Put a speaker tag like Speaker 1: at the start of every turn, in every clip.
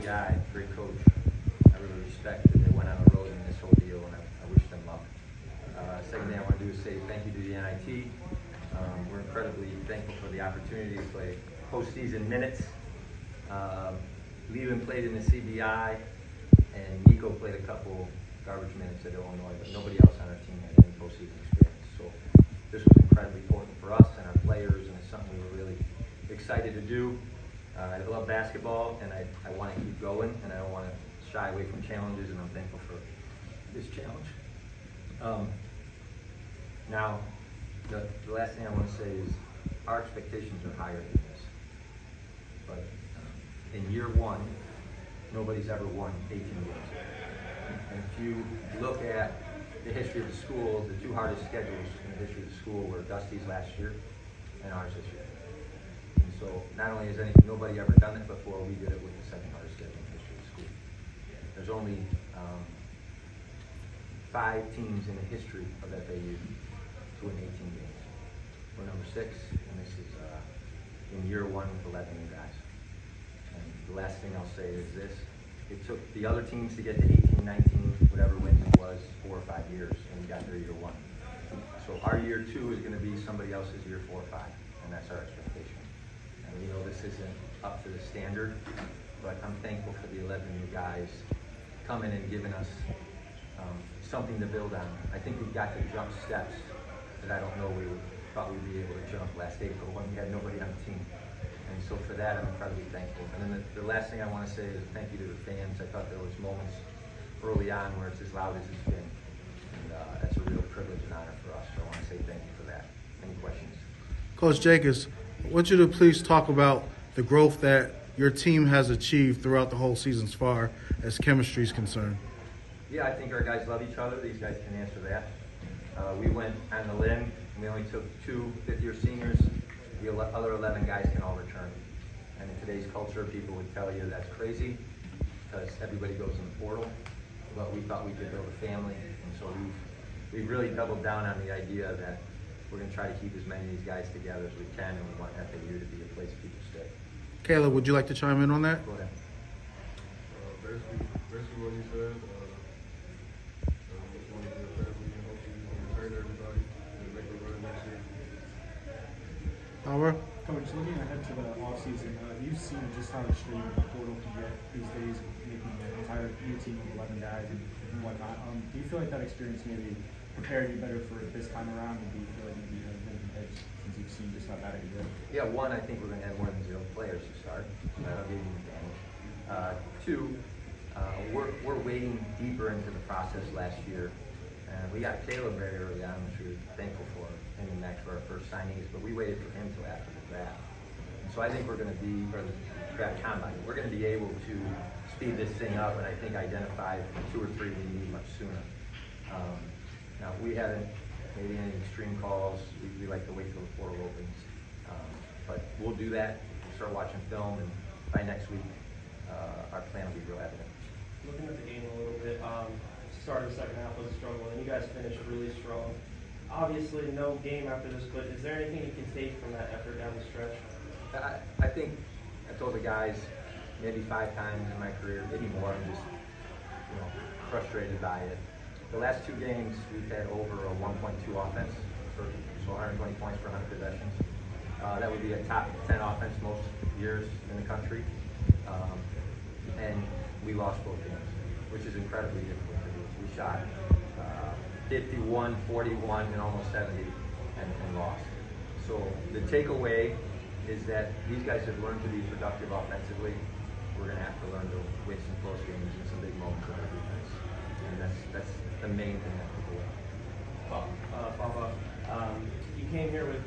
Speaker 1: guy, great coach. I really respect that they went on the road in this whole deal, and I wish them luck. Second thing I want to do is say thank you to the NIT. We're incredibly thankful for the opportunity to play postseason minutes. Levin played in the CBI, and Nico played a couple garbage minutes at Illinois, but nobody else on our team had any postseason experience. So this was incredibly important for us and our players, and it's something we were really excited to do. I love basketball, and I want to keep going, and I don't want to shy away from challenges, and I'm thankful for this challenge. Now, the last thing I want to say is our expectations are higher than this. But in year one, nobody's ever won 18 games. And if you look at the history of the school, the two hardest schedules in the history of the school were Dusty's last year and ours this year. And so not only has nobody ever done it before, we did it with the second hardest schedule in the history of the school. There's only 5 teams in the history of FAU to win 18 games. We're number 6, and this is in year one with 11 new guys. And the last thing I'll say is this: it took the other teams to get to 18, 19, whatever wins it was, 4 or 5 years, and we got there year 1. So our year 2 is going to be somebody else's year 4 or 5, and that's our expectation. And we know this isn't up to the standard, but I'm thankful for the 11 new guys coming and giving us something to build on. I think we've got to jump steps that I don't know we thought we'd be able to jump last April when we had nobody on the team. And so for that, I'm incredibly thankful. And then the last thing I want to say is thank you to the fans. I thought there was moments early on where it's as loud as it's been. And that's a real privilege and honor for us. So I want to say thank you for that. Any questions?
Speaker 2: Coach Jakus, I want you to please talk about the growth that your team has achieved throughout the whole season as far as chemistry is concerned.
Speaker 1: Yeah, I think our guys love each other. These guys can answer that. We went on the limb, and we only took 2 fifth-year seniors. The other 11 guys can all return. And in today's culture, people would tell you that's crazy because everybody goes in the portal. But we thought we could build a family, and so we've really doubled down on the idea that we're going to try to keep as many of these guys together as we can, and we want FAU to be a place people stay.
Speaker 2: Kaleb, would you like to chime in on that?
Speaker 1: Go ahead.
Speaker 3: Basically what you said. Just want to be a family and hopefully we can return everybody and make a run next year.
Speaker 2: Howard?
Speaker 4: Coach, looking ahead to the offseason, you've seen just how extreme the portal can get these days, making an entire new team of 11 guys and whatnot. Do you feel like that experience maybe prepared you better for this time around, and do you feel like maybe you have a golden edge since you've seen just how bad it is?
Speaker 1: Yeah, 1, I think we're going to have more than 0 players to start. That'll give you an advantage. 2, we're wading deeper into the process last year. And we got Kaleb very early on, which we were thankful for, him and Max for our first signings, but we waited for him until after the draft. And so I think we're going to be, or the draft combine, we're going to be able to speed this thing up and I think identify 2 or 3 we need much sooner. Now, we haven't made any extreme calls. We like to wait till the portal opens. But we'll do that. We'll start watching film, and by next week, our plan will be real evident.
Speaker 5: Looking at the game a little bit, start of the second half was a struggle, and you guys finished really strong. Obviously, no game after this, but is there anything you can take from that effort down the stretch?
Speaker 1: I think I told the guys maybe 5 times in my career, maybe more. I'm just frustrated by it. The last 2 games, we've had over a 1.2 offense, so 120 points per 100 possessions. That would be a top 10 offense most years in the country. And we lost both games, which is incredibly difficult to do. We shot 51, 41, and almost 70 and lost. So the takeaway is that these guys have learned to be productive offensively. We're going to have to learn to win some close games and some big moments with our defense. And that's the main thing that people want.
Speaker 5: Papa, you came here with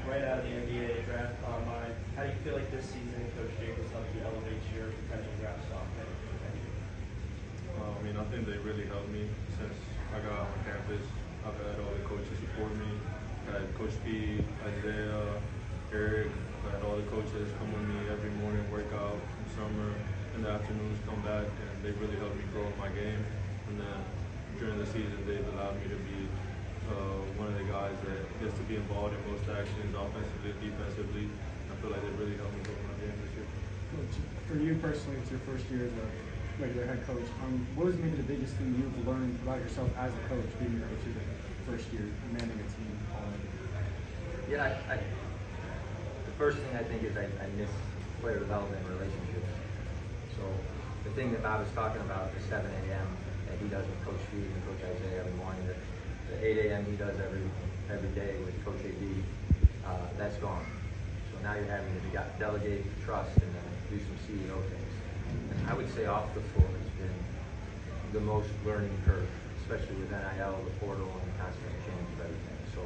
Speaker 5: right out of the NBA draft combine. How do you feel like this season Coach Jakus helped you elevate your potential draft stock?
Speaker 3: I think they really helped me since I got on campus. I've had all the coaches support me. I had Coach P, Isaiah, Eric. I had all the coaches come with me every morning, work out in summer, in the afternoons, come back, and they really helped me grow in my game. And then during the season, they've allowed me to be one of the guys that gets to be involved in most actions, offensively, defensively. I feel like they really helped me grow my game this year.
Speaker 4: Coach, for you personally, it's your first year as a regular head coach. What was maybe the biggest thing you've learned about yourself as a coach, being your coach the first year, managing a team?
Speaker 1: Yeah, the first thing I think is I miss player development and relationships. So the thing that Bob was talking about, the 7 a.m. that he does with Coach Steve and Coach Isaiah every morning, the 8 a.m. he does every day with Coach AD, that's gone. So now you're having to delegate, trust, and then do some CEO things. And I would say off the floor has been the most learning curve, especially with NIL, the portal, and the constant change of everything. So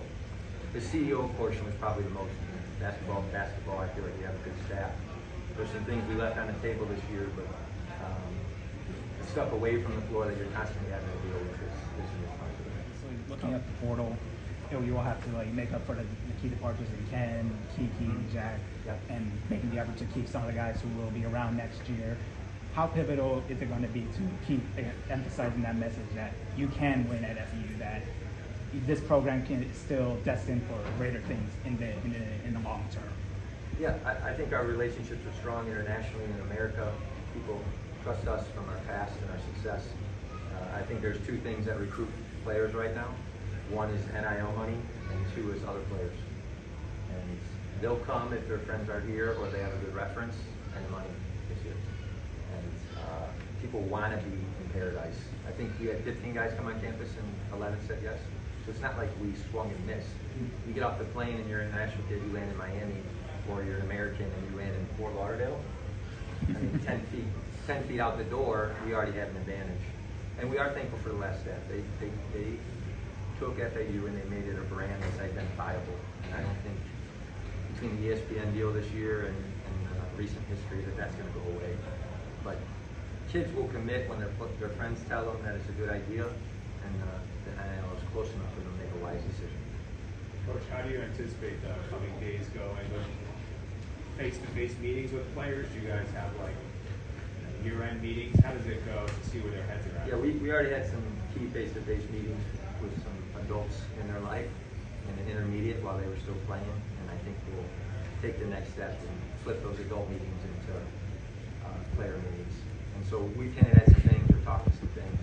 Speaker 1: the CEO portion was probably the most. Basketball, I feel like we have a good staff. There's some things we left on the table this year, but the stuff away from the floor that you're constantly having to deal with is your responsibility.
Speaker 6: So looking at the portal, you will have to make up for the key departures in Ken, Kiki, Jack, and making the effort to keep some of the guys who will be around next year. How pivotal is it going to be to keep emphasizing that message that you can win at FAU, that this program is still destined for greater things in the long term?
Speaker 1: Yeah, I think our relationships are strong internationally in America. People trust us from our past and our success. I think there's two things that recruit players right now. One is NIL money, and two is other players. And they'll come if their friends are here or they have a good reference, and money is here. And people want to be in paradise. I think we had 15 guys come on campus and 11 said yes. So it's not like we swung and missed. You get off the plane and you're an international kid, you land in Miami, or you're an American and you land in Fort Lauderdale. I mean, 10 feet out the door, we already have an advantage. And we are thankful for the last staff. They took FAU and they made it a brand that's identifiable. And I don't think between the ESPN deal this year and recent history that's going to go away. But kids will commit when their friends tell them that it's a good idea, and the NIL is close enough for them to make a wise decision.
Speaker 7: Coach, how do you anticipate the coming days going with face-to-face meetings with players? Do you guys have year-end meetings? How does it go to see where their heads are at?
Speaker 1: Yeah, we already had some key face-to-face meetings with some adults in their life in an intermediate while they were still playing, and I think we'll take the next step and flip those adult meetings into player meetings. And so we've hinted at some things, we're talking some things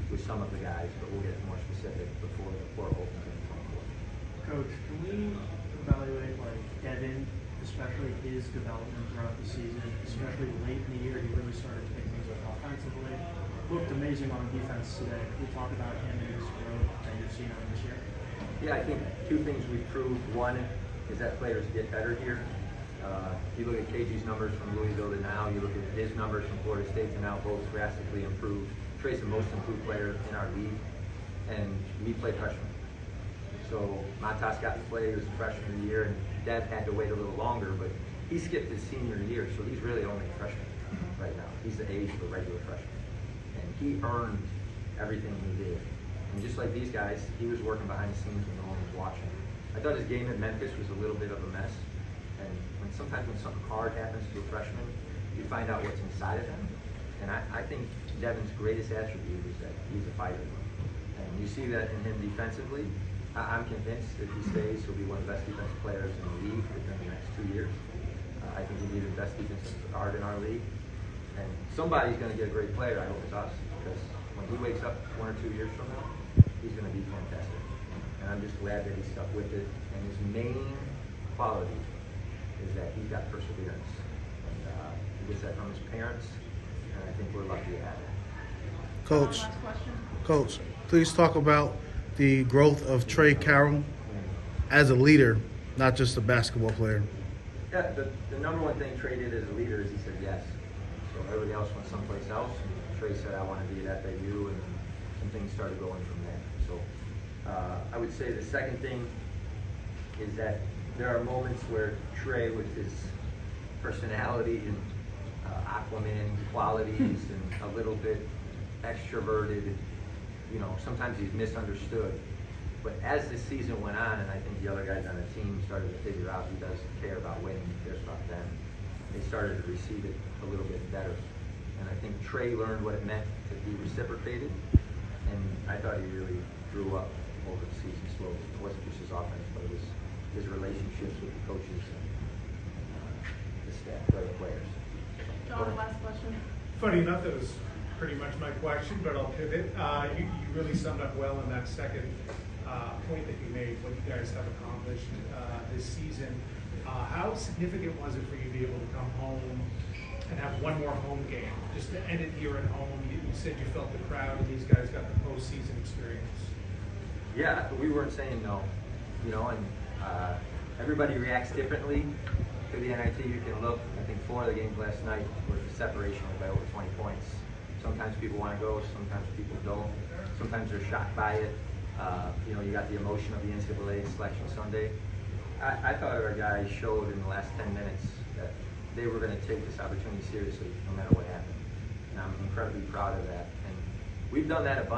Speaker 1: with some of the guys, but we'll get more specific before the portal opens in 24.
Speaker 8: Coach, can we evaluate Devin, especially his development throughout the season, especially late in the year? He really started to pick things up offensively. Looked amazing on defense today. We talked about him and his growth that you've seen on this year.
Speaker 1: Yeah, I think two things we've proved. One is that players get better here. You look at KG's numbers from Louisville to now, you look at his numbers from Florida State to now, both drastically improved. Trey's the most improved player in our league, and we play freshmen. So Matas got to play as a freshman of the year, and Dev had to wait a little longer, but he skipped his senior year, so he's really only a freshman right now. He's the age of a regular freshman. And he earned everything he did. And just like these guys, he was working behind the scenes when no one was watching. I thought his game at Memphis was a little bit of a mess. And sometimes when something hard happens to a freshman, you find out what's inside of them. And I think Devin's greatest attribute is that he's a fighter. And you see that in him defensively. I'm convinced if he stays, he'll be one of the best defensive players in the league within the next 2 years. I think he'll be the best defensive guard in our league. And somebody's going to get a great player. I hope it's us, because when he wakes up 1 or 2 years from now, he's going to be fantastic. And I'm just glad that he stuck with it. And his main quality is that he's got perseverance. And he gets that from his parents, and I think we're lucky to have it.
Speaker 2: Coach, please talk about the growth of Trey Carroll as a leader, not just a basketball player.
Speaker 1: Yeah, the number one thing Trey did as a leader is he said yes. So everybody else went someplace else, and Trey said, I want to be at FAU, and some things started going from there. So I would say the second thing is that there are moments where Trey, with his personality and Aquaman qualities and a little bit extroverted, sometimes he's misunderstood. But as the season went on, and I think the other guys on the team started to figure out he doesn't care about winning, he cares about them, they started to receive it a little bit better. And I think Trey learned what it meant to be reciprocated, and I thought he really grew up over the season slowly. It wasn't just his offense, but it was his relationships with the coaches and the staff, the other players.
Speaker 9: John, last question.
Speaker 10: Funny enough, that was pretty much my question, but I'll pivot. You really summed up well in that second point that you made, what you guys have accomplished this season. How significant was it for you to be able to come home and have one more home game, just to end it here at home? You said you felt the crowd and these guys got the postseason experience.
Speaker 1: Yeah, we weren't saying no, and everybody reacts differently to the NIT. You can look, I think 4 of the games last night were the separation by over 20 points. Sometimes people want to go, sometimes people don't. Sometimes they're shocked by it. You got the emotion of the NCAA Selection Sunday. I thought our guys showed in the last 10 minutes that they were going to take this opportunity seriously no matter what happened. And I'm incredibly proud of that. And we've done that a bunch.